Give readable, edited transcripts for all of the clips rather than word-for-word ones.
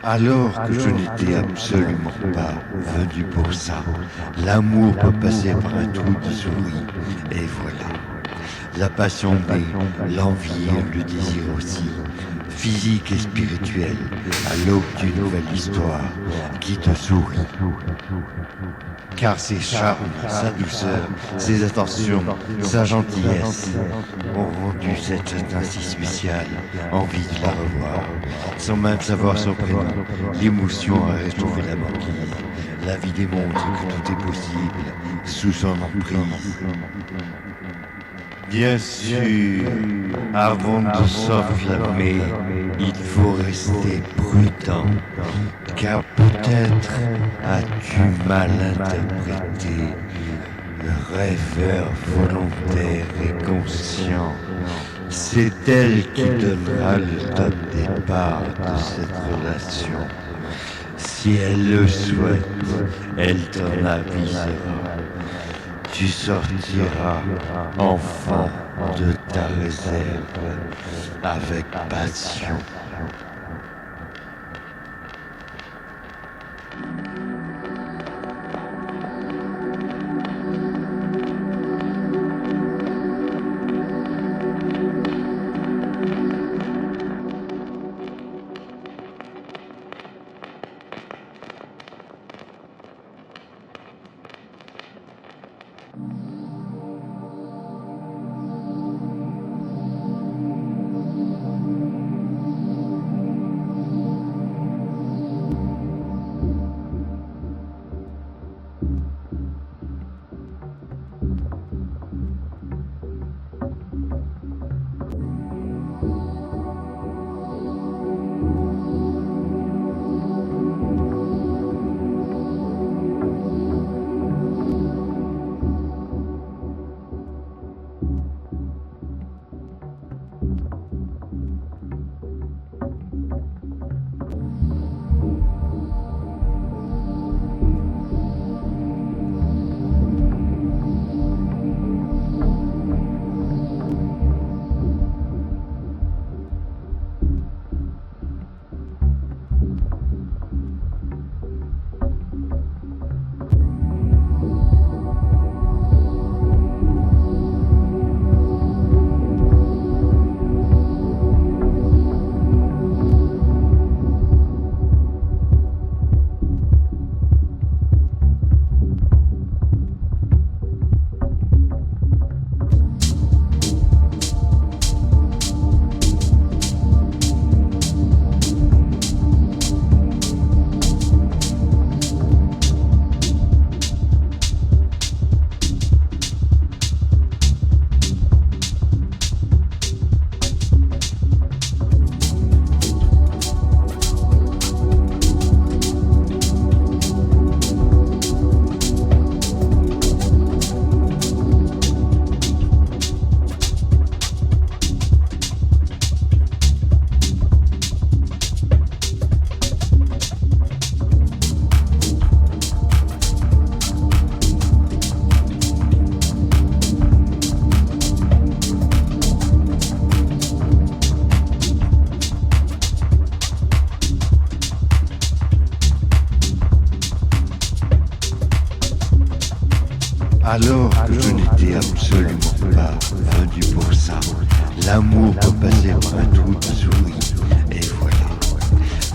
Alors que je n'étais absolument pas venu pour ça. L'amour peut passer par un trou de souris, et voilà. La passion, mais l'envie et le désir aussi, physique et spirituel, à l'aube d'une nouvelle histoire qui te sourit. Car ses charmes, sa douceur, ses attentions, sa gentillesse ont rendu cette jeune ainsi spéciale, envie de la revoir, sans même savoir son prénom. L'émotion a retrouvé la banquise. La vie démontre que tout est possible sous son emprise. Bien sûr, avant de s'enflammer, il faut rester prudent, car peut-être as-tu mal interprété le rêveur volontaire et conscient. C'est elle qui donnera le top départ de cette relation. Si elle le souhaite, elle t'en avisera. Tu sortiras enfin de ta réserve avec passion. Alors que je n'étais absolument pas venu pour ça. L'amour peut passer par un trou de souris, et voilà.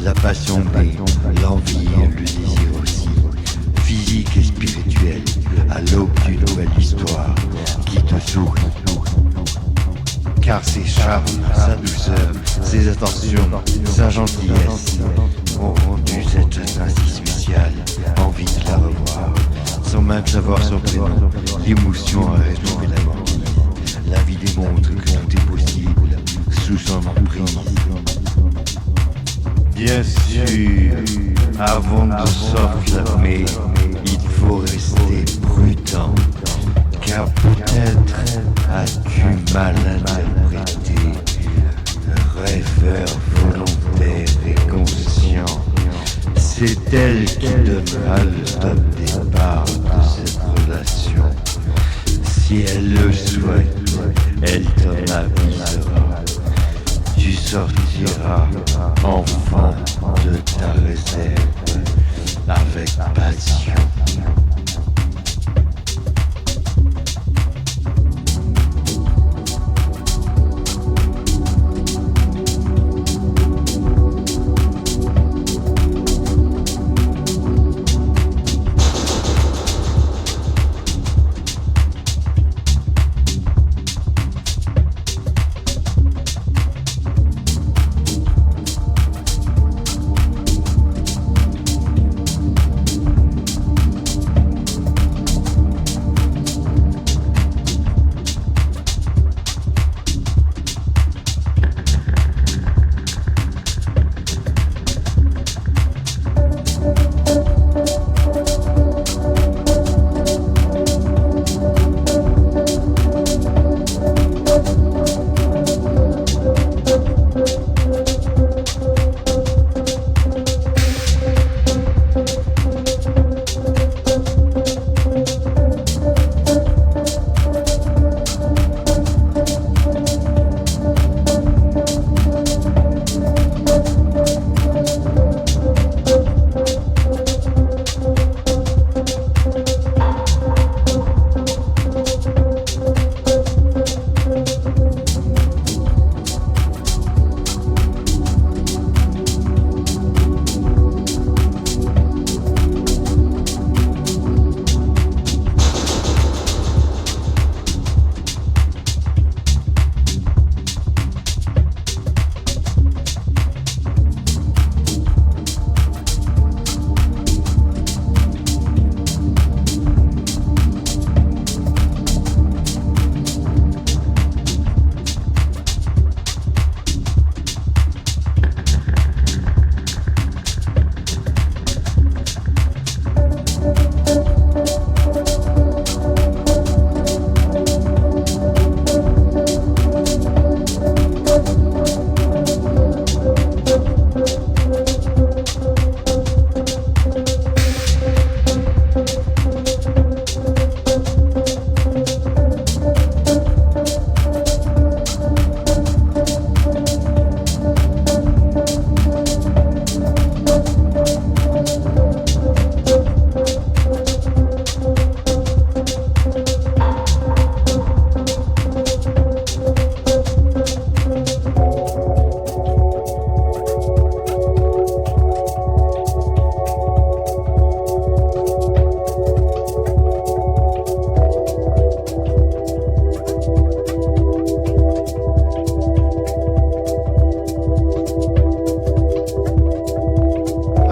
La passion, mais l'envie et le désir aussi, physique et spirituel, à l'aube d'une nouvelle histoire qui te sourit. Car ses charmes, sa douceur, ses attentions, sa gentillesse ont rendu cette jeune ainsi spéciale, envie de la revoir. Sans même savoir son prénom, l'émotion a retrouvé la banquise. La vie démontre que tout est possible sous son emprise. Bien sûr, avant de s'enflammer, il faut rester prudent, car peut-être as-tu mal interprété le rêveur volontaire et conscient. C'est elle qui donnera le top départ de cette relation. Si elle le souhaite, elle t'en avisera. Tu sortiras enfin de ta réserve avec passion.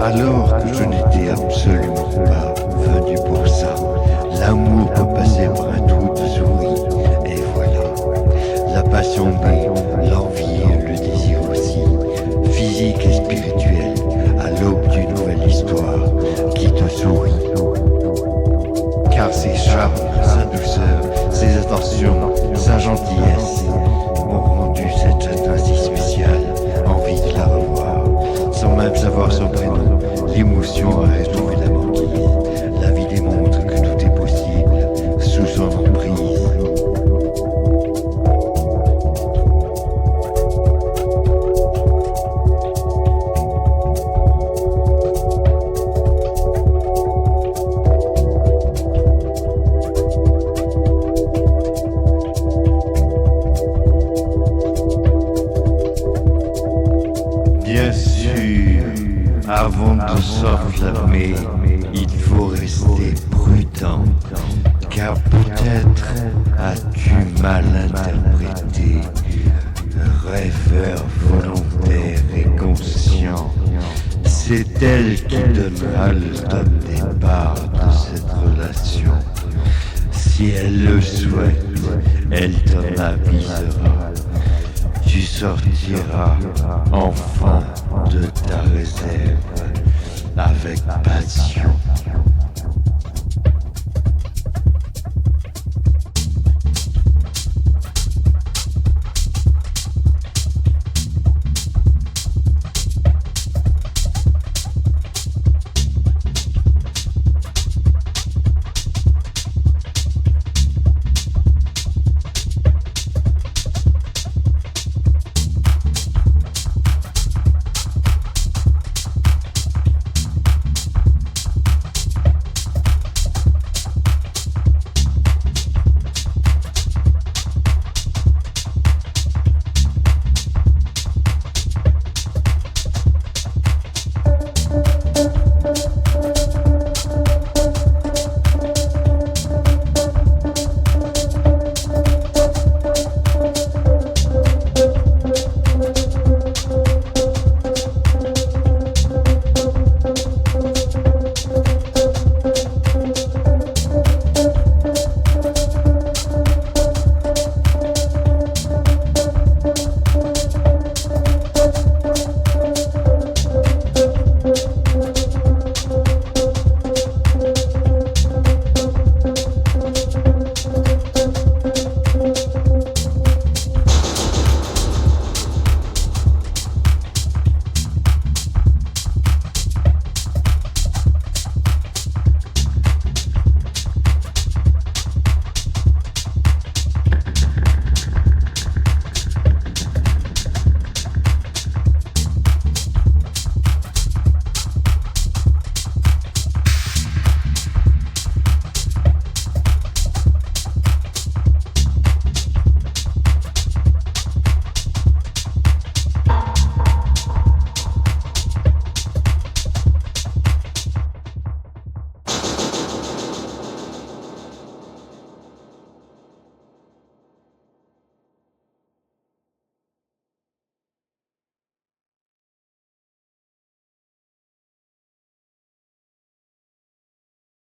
Alors que je n'étais absolument pas venu pour ça, l'amour peut passer par un trou de souris, et voilà. La passion B, l'envie et le désir aussi, physique et spirituel, à l'aube d'une nouvelle histoire qui te sourit. Car ses charmes, sa douceur, ses attentions, sa gentillesse m'ont rendu cette jeune femme si spéciale, envie de la revoir, sans même savoir son prénom. L'émotion a retrouvé la banquise. La vie démontre que tout est possible sous son emprise. Bien sûr, avant de s'enflammer, il faut rester prudent, car peut-être as-tu mal interprété. Rêveur volontaire et conscient, c'est elle qui donnera le top départ de cette relation. Si elle le souhaite, elle t'en avisera. Tu sortiras enfin de ta réserve avec passion.